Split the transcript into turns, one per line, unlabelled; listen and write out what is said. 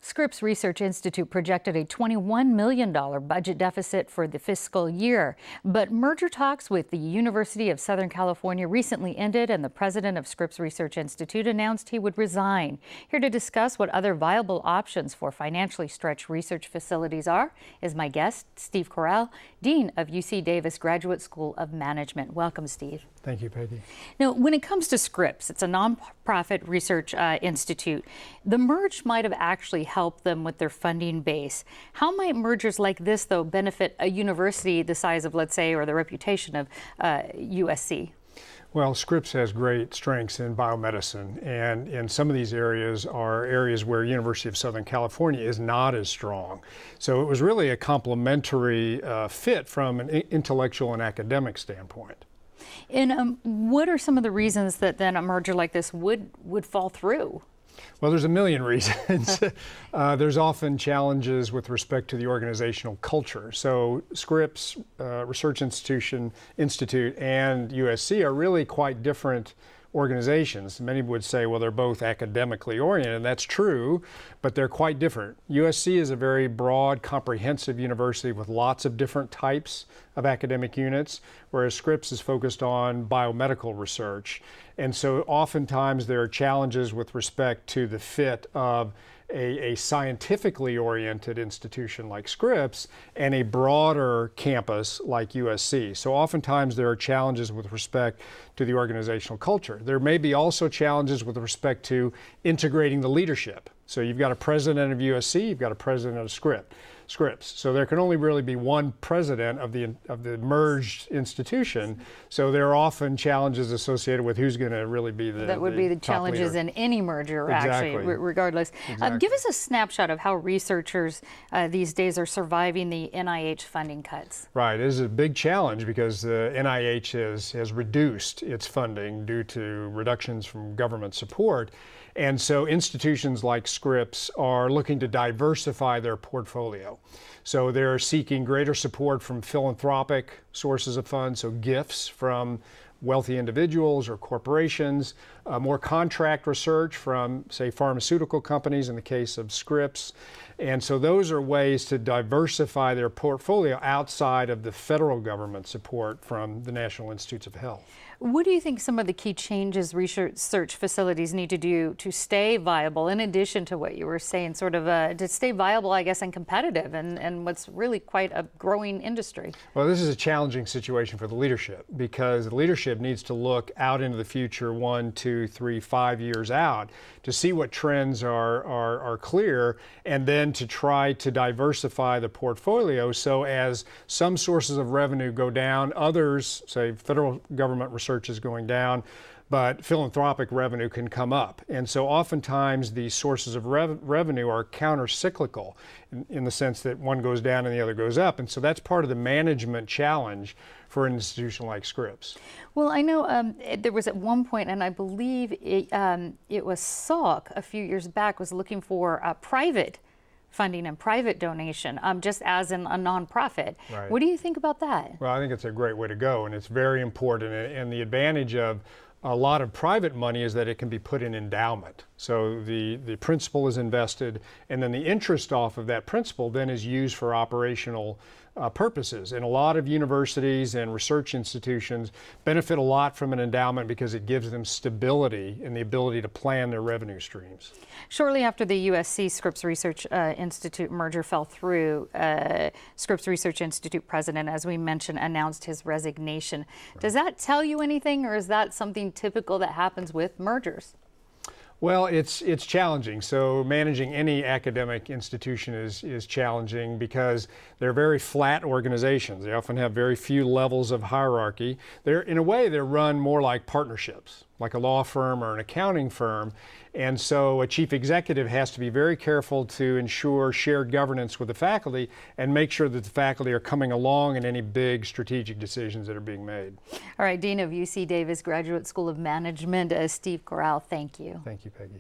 Scripps Research Institute projected a $21 million budget deficit for the fiscal year. But merger talks with the University of Southern California recently ended, and the president of Scripps Research Institute announced he would resign. Here to discuss what other viable options for financially stretched research facilities are is my guest, Steve Corral, Dean of UC Davis Graduate School of Management. Welcome, Steve.
Thank you, Peggy.
Now, when it comes to Scripps, it's a nonprofit research institute. The merge might have actually helped them with their funding base. How might mergers like this, though, benefit a university the size of, let's say, or the reputation of USC?
Well, Scripps has great strengths in biomedicine, and in some of these areas are areas where University of Southern California is not as strong. So it was really a complementary fit from an intellectual and academic standpoint.
And what are some of the reasons that then a merger like this would fall through?
Well, there's a million reasons. There's often challenges with respect to the organizational culture. So Scripps Research Institute and USC are really quite different organizations. Many would say, well, they're both academically oriented, and that's true, but they're quite different. USC is a very broad, comprehensive university with lots of different types of academic units, whereas Scripps is focused on biomedical research. And so oftentimes there are challenges with respect to the fit of a scientifically oriented institution like Scripps and a broader campus like USC. So oftentimes there are challenges with respect to the organizational culture. There may be also challenges with respect to integrating the leadership. So you've got a president of USC, you've got a president of Scripps. So there can only really be one president of the merged institution. So there are often challenges associated with who's going to really be the
That would be the challenges
leader
in any merger,
Exactly.
actually, regardless.
Exactly.
Give us a snapshot of how researchers these days are surviving the NIH funding cuts.
Right, it is a big challenge because the NIH has reduced its funding due to reductions from government support. And so institutions like Scripps are looking to diversify their portfolio. So they're seeking greater support from philanthropic sources of funds, so gifts from wealthy individuals or corporations, more contract research from, say, pharmaceutical companies in the case of Scripps. And so those are ways to diversify their portfolio outside of the federal government support from the National Institutes of Health.
What do you think some of the key changes research facilities need to do to stay viable, in addition to what you were saying, sort of to stay viable, I guess, and competitive, and what's really quite a growing industry?
Well, this is a challenging situation for the leadership because the leadership needs to look out into the future 1, 2, 3, 5 years out to see what trends are clear, and then to try to diversify the portfolio so as some sources of revenue go down, others, say federal government research is going down, but philanthropic revenue can come up. And so oftentimes these sources of revenue are counter-cyclical in the sense that one goes down and the other goes up. And so that's part of the management challenge for an institution like Scripps.
Well, I know there was at one point, and I believe it was Salk a few years back, was looking for private funding and private donation, just as in a nonprofit.
Right.
What do you think about that?
Well, I think it's a great way to go, and it's very important. And the advantage of a lot of private money is that it can be put in endowment. So the principal is invested, and then the interest off of that principal then is used for operational purposes. And a lot of universities and research institutions benefit a lot from an endowment because it gives them stability and the ability to plan their revenue streams.
Shortly after the USC Scripps Research Institute merger fell through, Scripps Research Institute president, as we mentioned, announced his resignation. Right. Does that tell you anything, or is that something typical that happens with mergers?
Well, it's challenging. So managing any academic institution is challenging because they're very flat organizations. They often have very few levels of hierarchy. In a way, they're run more like partnerships, like a law firm or an accounting firm. And so a chief executive has to be very careful to ensure shared governance with the faculty and make sure that the faculty are coming along in any big strategic decisions that are being made.
All right, Dean of UC Davis Graduate School of Management, Steve Corral, thank you.
Thank you, Peggy.